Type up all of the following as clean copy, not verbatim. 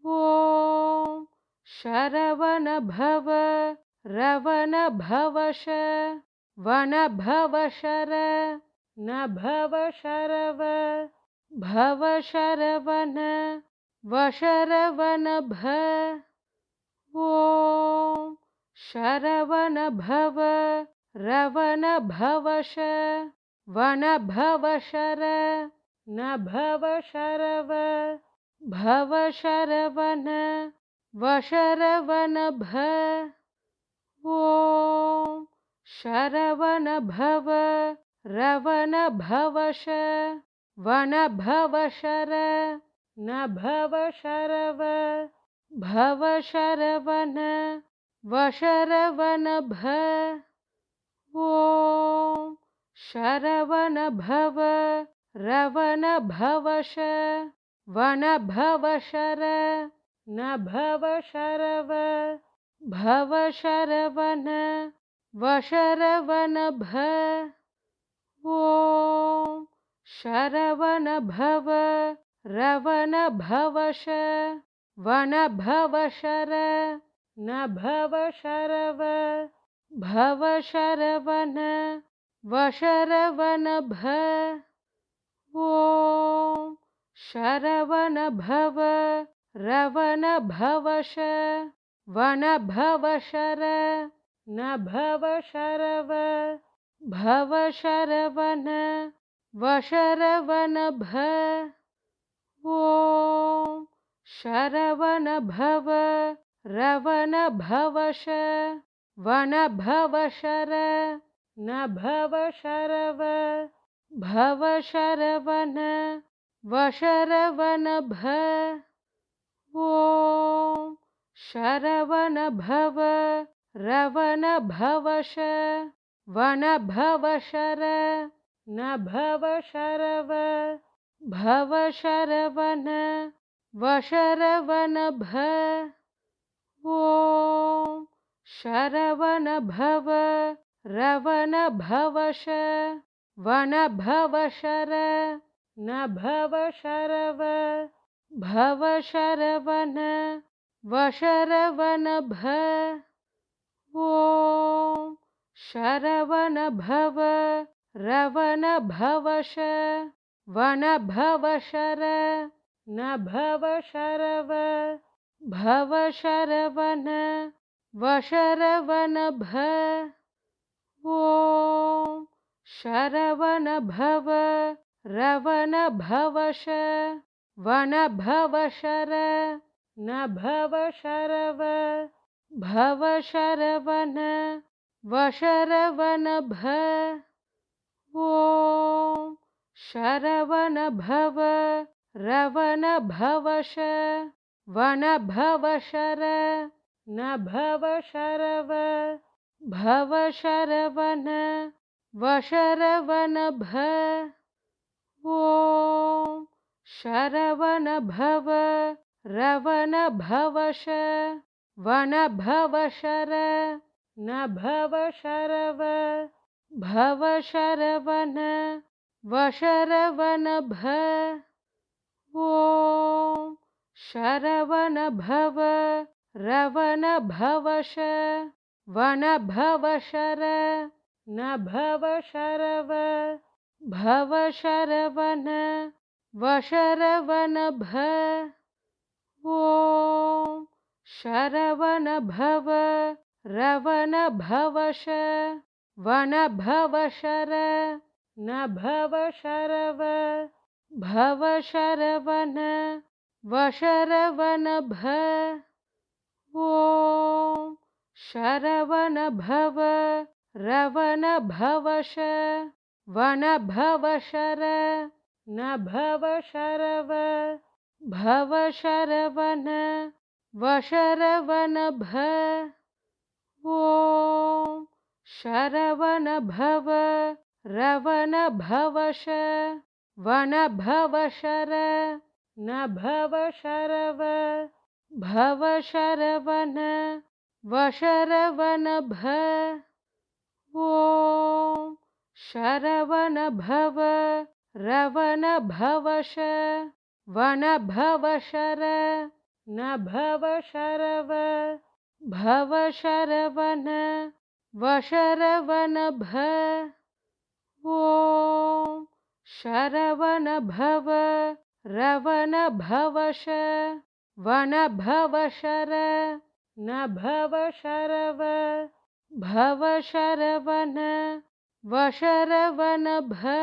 ॐ शरवण भव रवण भवश वन भव शर न भव शरव भव शरवण वशरवण भ ॐ शरवण भव रवण भवश वन भव शर न भव शरव भव शरवण वशरवण भ ॐ शरवण भव रवण भवश वन भव शर न भव शरव भव शरवण वशरवण भ ॐ शरवण भव रवण भवश वन भव शर न भव शरव भव शरवण वशरवण भ ॐ शरवण भव रवण भवश वन भव शर न भव शरव भव शरवण वशरवण भ ॐ शरवण भव रवण भवश वन भव शर न भव शरव भव शरवण वशरवण भ ॐ शरवण भव रवण भवश वन भव शर न भव शरव भव शरवण वशरवण भ ॐ शरवण भव रवण भवश वन भव शर न भव शरव भव शरवण वशरवण भ ॐ शरवण भव रवण भवश वन भव शर न भव शरव भव शरवण वशरवण भ ॐ शरवण भव रवण भवश वन भव शर न भव शरव भव शरवण वशरवण भ ॐ शरवण भव रवण भवश वन भव शर न भव शरव भव शरवण वशरवण भ ॐ शरवण भव रवण भवश वन भव शर न भव शरव भव शरवण वशरवण भ ॐ शरवण भव रवण भवश वन भव शर न भव शरव भव शरवण वशरवण भ ॐ शरवण भव रवण भवश वन भव शर न भव शरव भव शरवण वशरवण भ ॐ शरवण भव रवण भवश वन भव शर न भव शरव भव शरवण वशरवण भ ॐ शरवण भव रवण भवश वन भव शर न भव शरव भव शरवण वशरवण भ ॐ शरवण भव रवण भवश वन भव शर न भव शरव भव शरवण वशरवण भ ॐ शरवण भव रवण भवश वन भव शर नभव शरव भव शरवण वशरवण भ ॐ शरवण भव रवण भवश वन भव शर नभव शरव भव शरवण वशरवण भ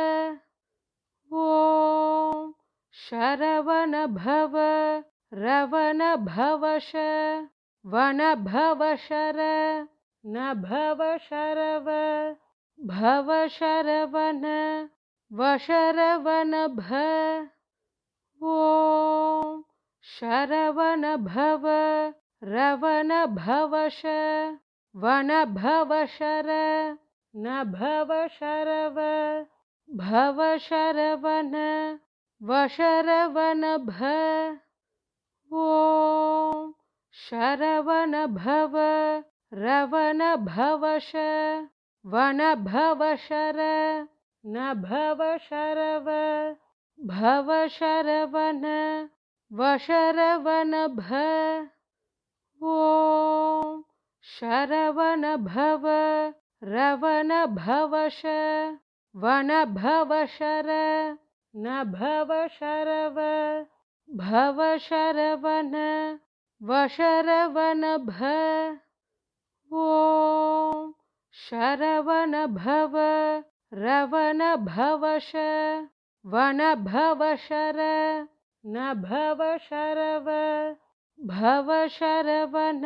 ॐ शरवण भव रवण भवश वन भव शर नभव शरव भव शरवण वशरवण भ ॐ शरवण भव रवण भवश वन भव शर नभव शरव भव शरवण वशरवण भ ॐ शरवण भव रवण भवश वन भव शर नभव शरव भव शरवण वशरवण भ ॐ शरवण भव रवण भवश वन भव शर नभव शरव भव शरवण वशरवण भ ॐ शरवण भव रवण भवश वन भव शर नभव शरव भव शरवण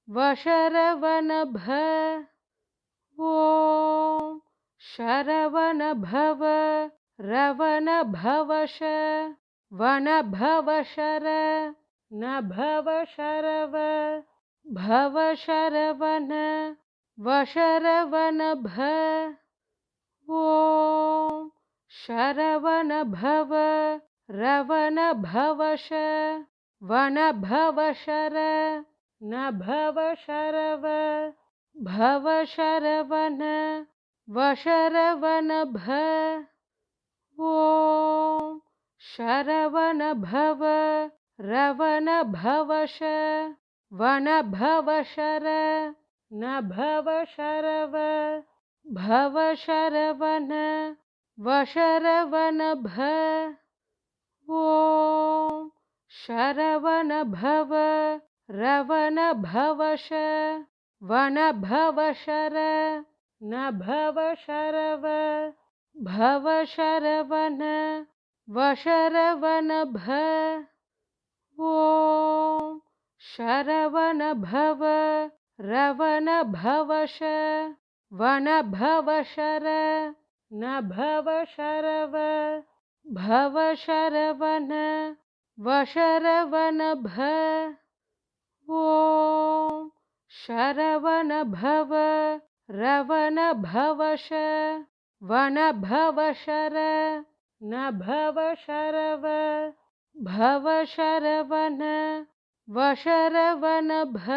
वशरवण भ ॐ शरवण भव रवण भवश वन भव शर नभव शरव भव शरवण वशरवण भ ॐ शरवण भव रवण भवश वन भव शर नभव शरव भव शरवण वशरवण भ ॐ शरवण भव रवण भवश वन भव शर नभव शरव भव शरवण वशरवण भ ॐ शरवण भव रवण भवश वन भव शर नभव शरव भव शरवण वशरवण भ ॐ शरवण भव रवण भवश वन भव शर नभव शरव भव शरवण वशरवण भ ॐ शरवण भव रवण भवश वन भव शर नभव शरव भव शरवण वशरवण भ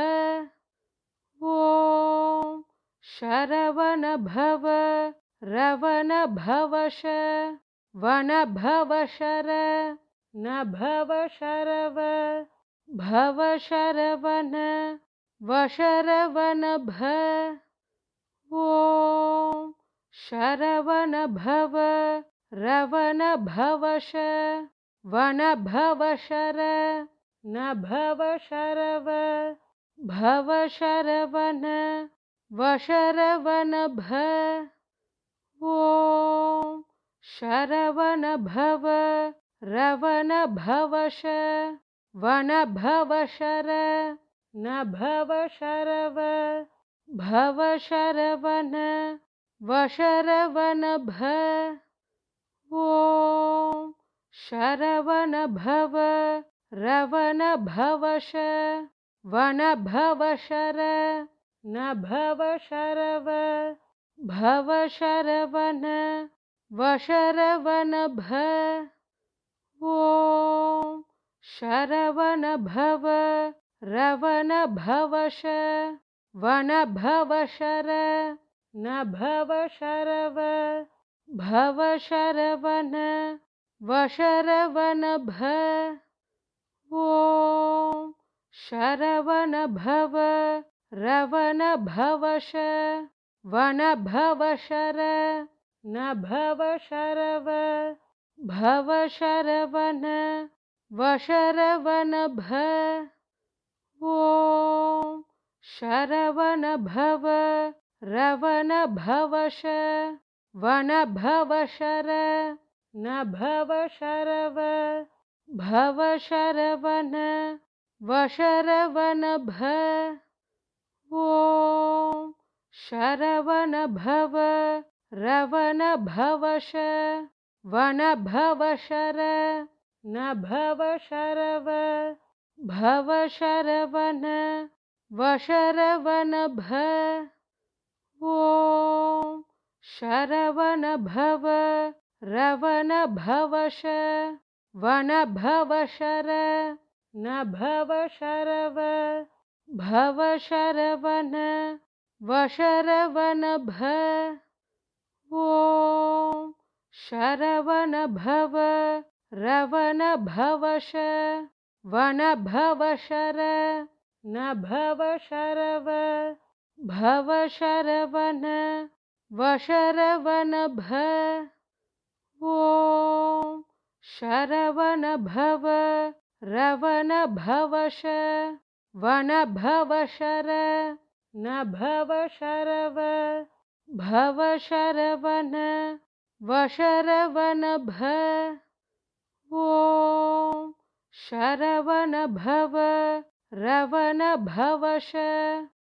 ॐ शरवण भव रवण भवश वन भव शर नभव शरव भव शरवण वशरवण भ ॐ शरवण भव रवण भवश वन भव शर नभव शरव भव शरवण वशरवण भ ॐ शरवण भव रवण भवश वन भव शर नभव शरव भव शरवण वशरवण भ ॐ शरवण भव रवण भवश वन भव शर नभव शरव भव शरवण वशरवण भ ॐ शरवण भव रवण भवश वन भव शर नभव शरव भव शरवण वशरवण भ ॐ शरवण भव रवण भवश वन भव शर न भव शरव भव शरवण वशरवण भ ॐ शरवण भव रवण भवश वन भव शर न भव शरव भव शरवण वशरवण भ ॐ शरवण भव रवण भवश वन भव शर न भव शरव भव शरवण वशरवण भ ॐ शरवण भव रवण भवश वन भव शर न भव शरव भव शरवण वशरवण भ ॐ शरवण भव रवण भवश वन भव शर न भव शरव भव शरवण वशरवण भ ॐ शरवण भव रवण भवश वन भव शर न भव शरव भव शरवण वशरवण भ ॐ शरवण भव रवण भवश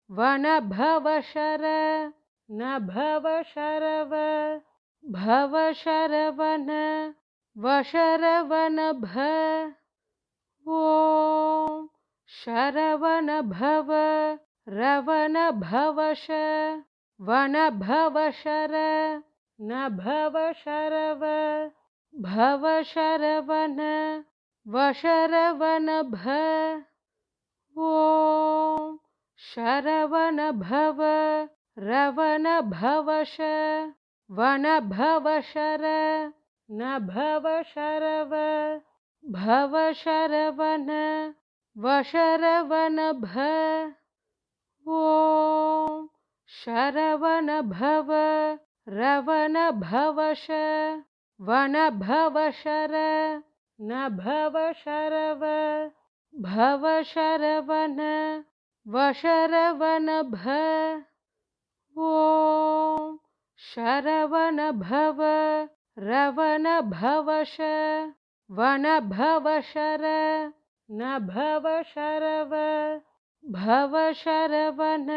वन भव शर न भव शरव भव शरवण वशरवण भ ॐ शरवण भव रवण भवश वन भव शर न भव शरव भव शरवण वशरवण भ ॐ शरवण भव रवण भवश वन भव शर न भव शरव भव शरवण वशरवण भ ॐ शरवण भव रवण भवश वन भव शर न भव शरव भव शरवण वशरवण भ ॐ शरवण भव रवण भवश वन भव शर न भव शरव भव शरवण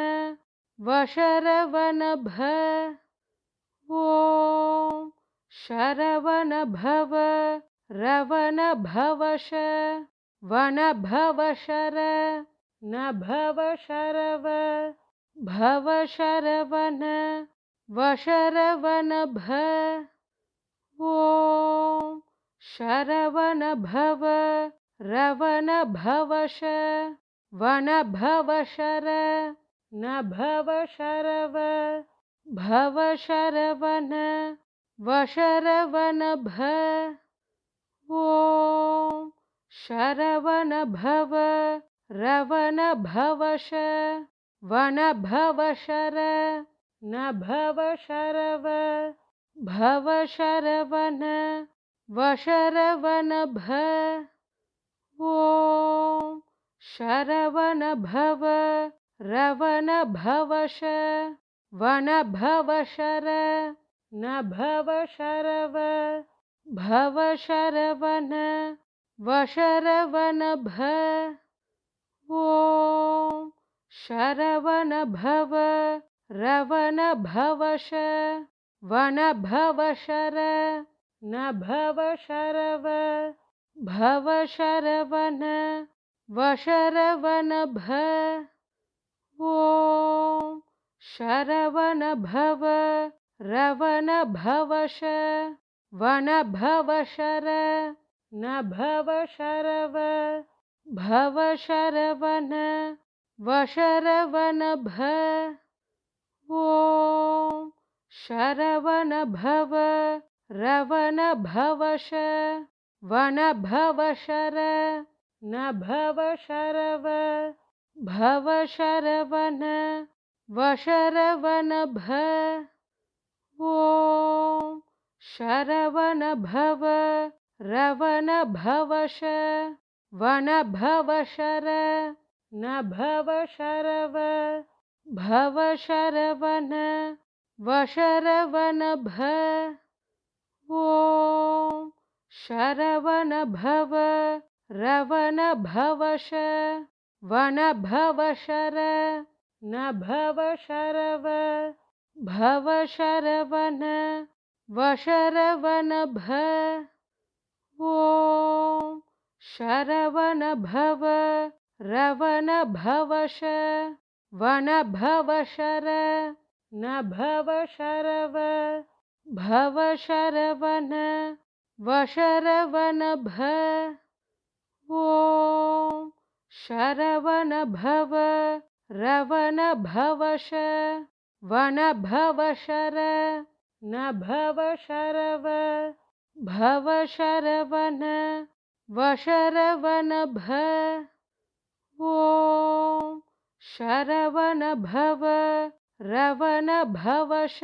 वशरवण भ ॐ शरवण भव रवण भवश वन भव शर न भव शरव भव शरवण वशरवण भ ॐ शरवण भव रवण भवश वन भव शर न भव शरव भव शरवण वशरवण भ ॐ शरवण भव रवण भवश वन भव शर न भव शरव भव शरवण वशरवण भ ॐ शरवण भव रवण भवश वन भव शर न भव शरव भव शरवण वशरवण भ ॐ शरवण भव रवण भवश वन भव शर न भव शरव भव शरवण वशरवण भ ॐ शरवण भव रवण भवश वन भव शर न भव शरव भव शरवण वशरवण भ ॐ शरवण भव रवण भवश वन भव शर नभव शरव भव शरवन वशरवन भ ॐ शरवन भव रवन भवश वन भव शर नभव शरव भव शरवन वशरवन भ ॐ शरवन भव रवन भवश वन भव शर नभव शरव भव शरवन वशरवन भ ॐ शरवन भव रवन भवश वन भव शर नभव शरव भव शरवन वशरवन भ ॐ शरवन भव रवन भवश वन भव शर नभव शरव भव शरवन वशरवन भ ॐ शरवन भव रवन भवश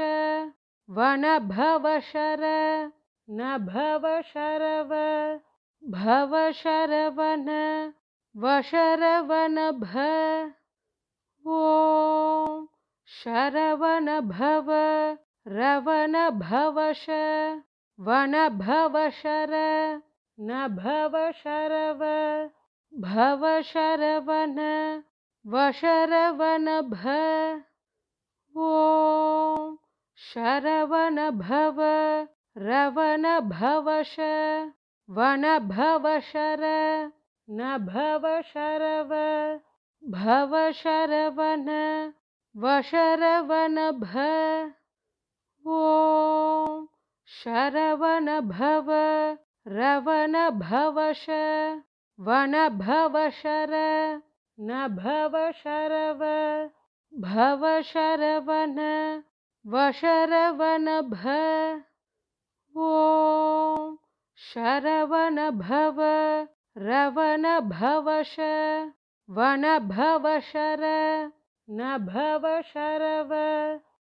वन भव शर नभव शरव भव शरवन वशरवन भ ॐ शरवन भव रवन भवश वन भव शर नभव शरव भव शरवन वशरवन भ ॐ शरवन भव रवन भवश वन भव शर नभव शरव भव शरवन वशरवन भ ॐ शरवन भव रवन भवश वन भव शर नभव शरव भव शरवन वशरवन भ ॐ शरवन भव रवन भवश वन भव शर नभव शरव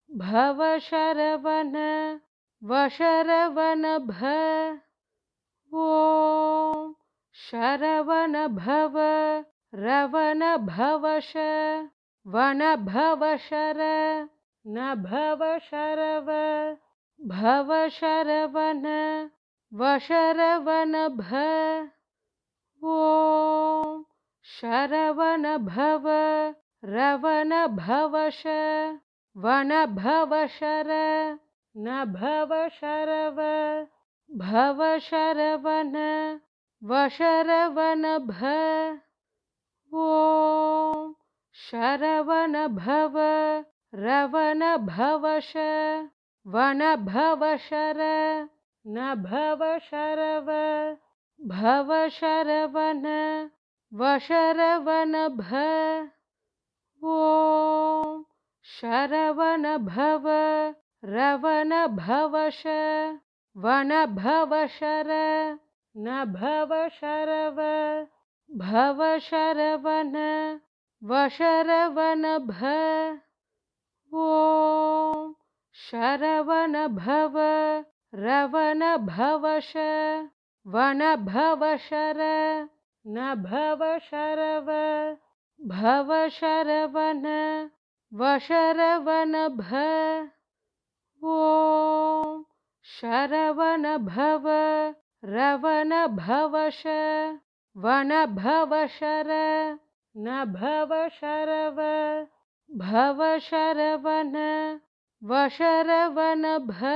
भव शरवन वशरवन भ ॐ शरवन भव रवन भवश वन भव शर नभव शरव भव शरवन वशरवन भ ॐ शरवन भव रवन भवश वन भव शर नभव शरव भव शरवन वशरवन भ ॐ शरवन भव रवन भवश वन भव शर नभव शरव भव शरवन वशरवन भ ॐ शरवन भव रवन भवश वन भव शर नभव शरव भव शरवन वशरवन भ ॐ शरवन भव रवन भवश वन भव शर नभव शरव भव शरवन वशरवन भ ॐ शरवन भव रवन भवश वन भव शर नभव शरव भव शरवन वशरवन भ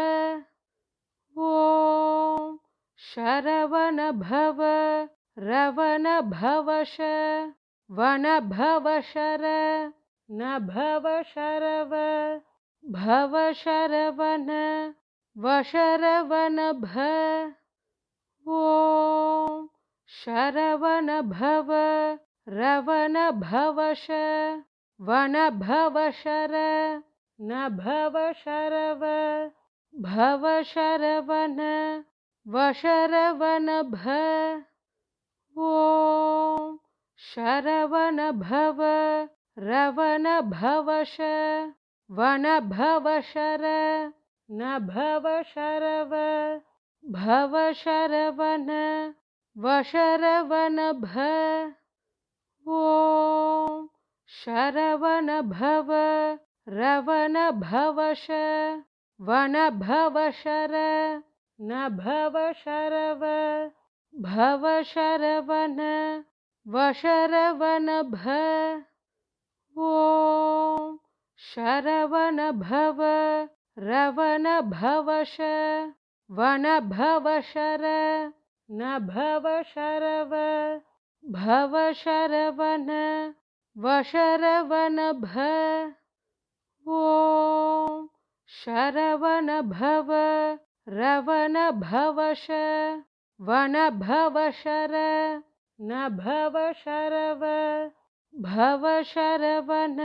ॐ शरवन भव रवन भवश वन भव शर नभव शरव भव शरवन वशरवन भ ॐ शरवन भव रवन भवश वन भव शर नभव शरव भव शरवन वशरवन भ ॐ शरवण भव रवण भवश वन भव शर न भव शरव भव शरवण वशरवण भ ॐ शरवण भव रवण भवश वन भव शर न भव शरव भव शरवण वशरवण भ ॐ शरवण भव रवण भवश वन भव शर न भव शरव भव शरवण वशरवण भ ॐ शरवण भव रवण भवश वन भव शर न भव शरव भव शरवण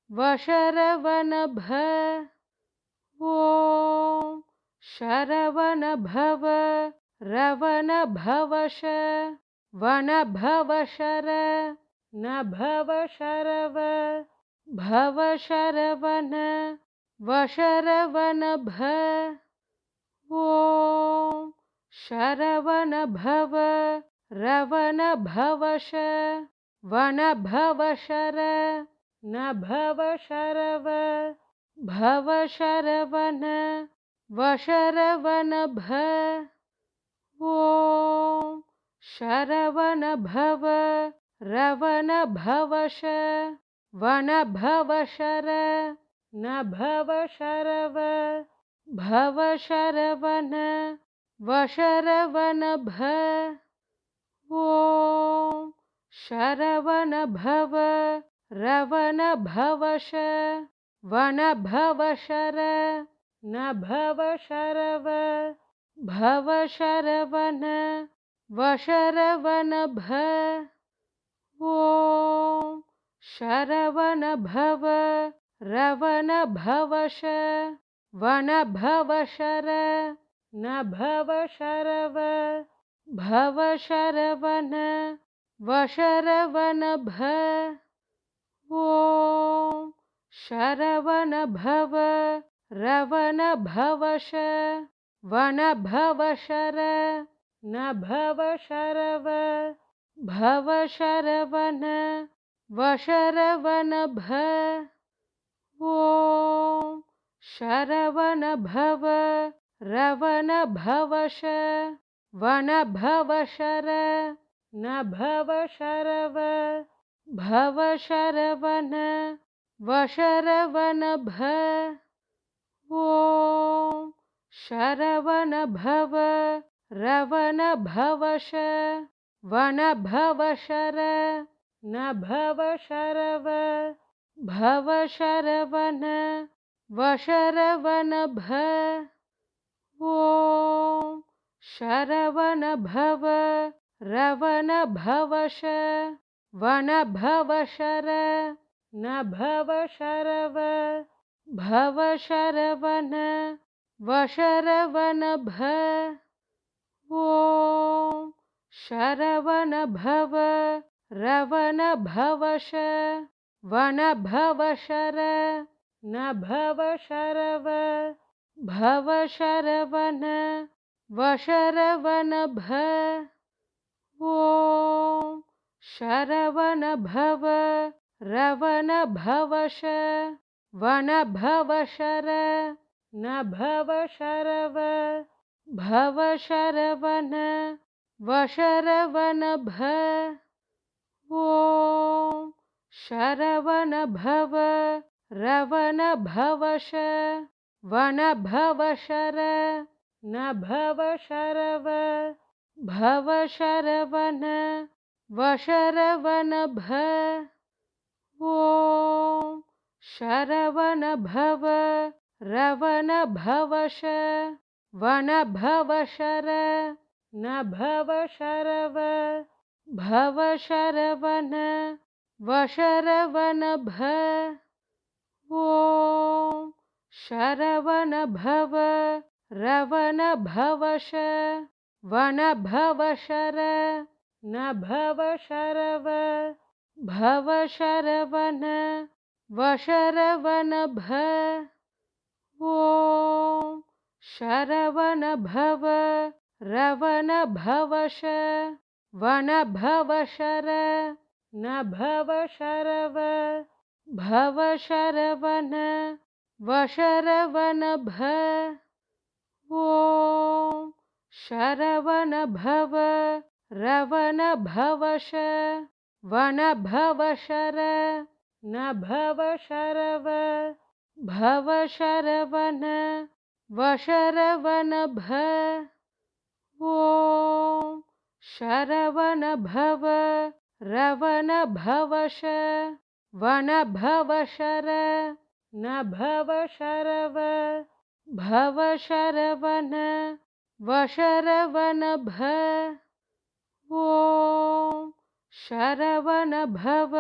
वशरवण भ ॐ शरवण भव रवण भवश वन भव शर न भव शरव भव शरवण वशरवण भ ॐ शरवण भव रवण भवश वन भव शर न भव शरव भव शरवण वशरवण भ ॐ शरवण भव रवण भवश वन भव शर न भव शरव भव शरवण वशरवण भ ॐ शरवण भव रवण भवश वन भव शर न भव शरव भव शरवण वशरवण भ ॐ शरवण भव रवण भवश वन भव शर न भव शरव भव शरवण वशरवण भ ॐ शरवण भव रवण भवश वन भव शर न भव शरव भव शरवण वशरवण भ ॐ शरवण भव रवण भवश वन भव शर न भव शरव भव शरवण वशरवण भ ॐ शरवण भव रवण भवश वन भव शर न भव शरव भव शरवण वशरवण भ ॐ शरवण भव रवण भवश वन भव शर न भव शरव भव शरवण वशरवण भ ॐ शरवण भव रवण भवश वन भव शर न भव शरव भव शरवण वशरवण भ ॐ शरवण भव रवण भवश वन भव शर न भव शरव भव शरवण वशरवण भ ॐ शरवण भव रवण भवश वन भव शर न भव शरव भव शरवण वशरवण भ ॐ शरवण भव रवण भवश वन भव शर न भव शरव भव शरवण वशरवण भ ॐ शरवण भव रवण भवश वन भव शर नभव शरव भव शरवन वशरवन भ ॐ शरवन भव रवन भवश वन भव शर नभव शरव भव शरवन वशरवन भ ॐ शरवन भव रवन भवश वन भव शर नभव शरव भव शरवन वशरवन भ ॐ शरवन भव रवन भवश वन भव शर नभव शरव भव शरवन वशरवन भ ॐ शरवन भव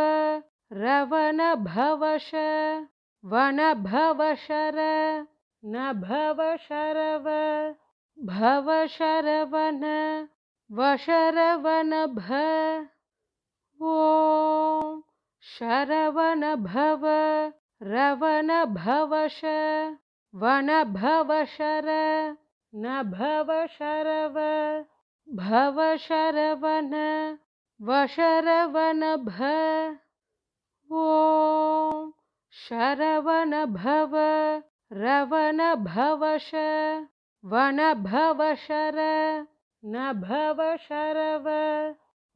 रवन भवश वन भव शर नभव शरव भव शरवन वशरवन भ ॐ शरवन भव रवन भवश वन भव शर नभव शरव भव शरवन वशरवन भ ॐ शरवन भव रवन भवश वन भव शर नभव शरव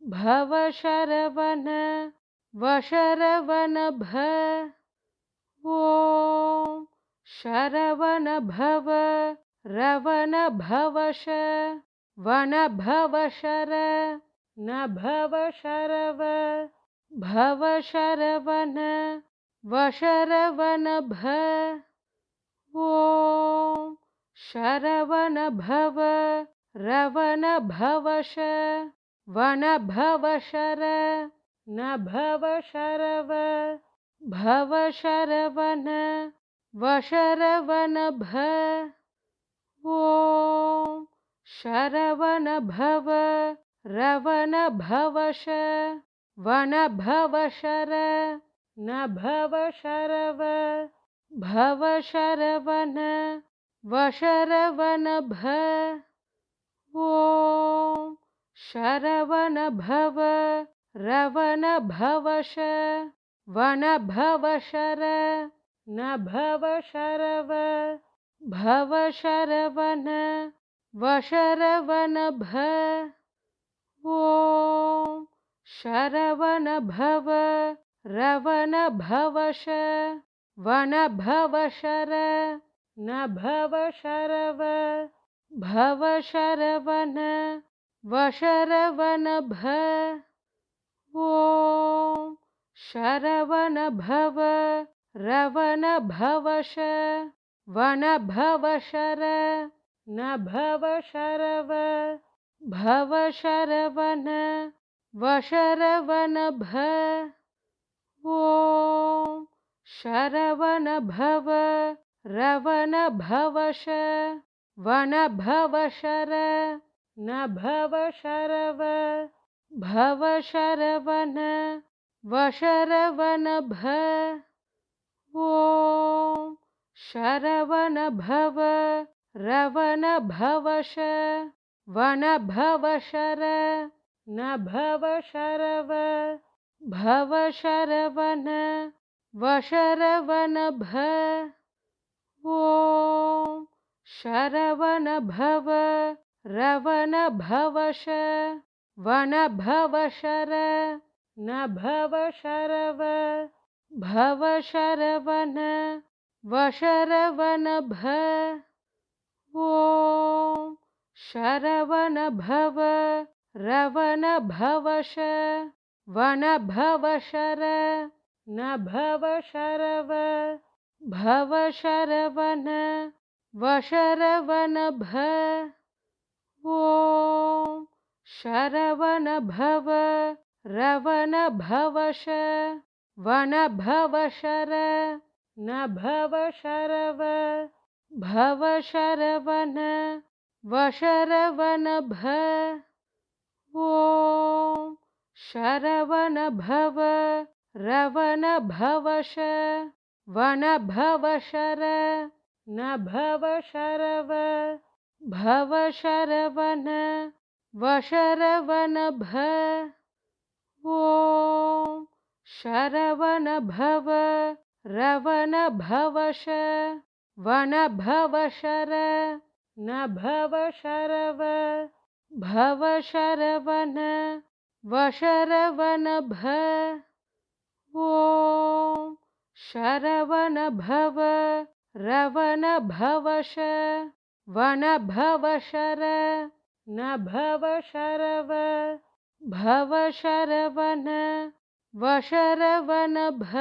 भव शरवन वशरवन भ ॐ शरवन भव रवन भवश वन भव शर नभव शरव भव शरवन वशरवन भ ॐ शरवन भव रवन भवश वन भव शर नभव शरव भव शरवन वशरवन भ ॐ शरवन भव रवन भवश वन भव शर नभव शरव भव शरवन वशरवन भ ॐ शरवन भव रवन भवश वन भव शर नभव शरव भव शरवन वशरवन भ ॐ शरवन भव रवन भवश वन भव शर नभव शरव भव शरवन वशरवन भ ॐ शरवन भव रवन भवश वन भव शर नभव शरव भव शरवन वशरवन भ ॐ शरवन भव रवन भवश वन भव शर नभव शरव भव शरवन वशरवन भ ॐ शरवन भव रवन भवश वन भव शर नभव शरव भव शरवन वशरवन भ ॐ शरवन भव रवन भवश वन भव शर नभव शरव भव शरवन वशरवन भ ॐ शरवन भव रवन भवश वन भव शर नभव शरव भव शरवन वशरवन भ ॐ शरवन भव रवन भवश वन भव शर नभव शरव भव शरवन वशरवन भ ॐ शरवण भव रवण भवश वन भव शर न भव शरव भव शरवण वशरवण भ ॐ शरवण भव रवण भवश वन भव शर न भव शरव भव शरवण वशरवण भ ॐ शरवण भव रवण भवश वन भव शर न भव शरव भव शरवण वशरवण भ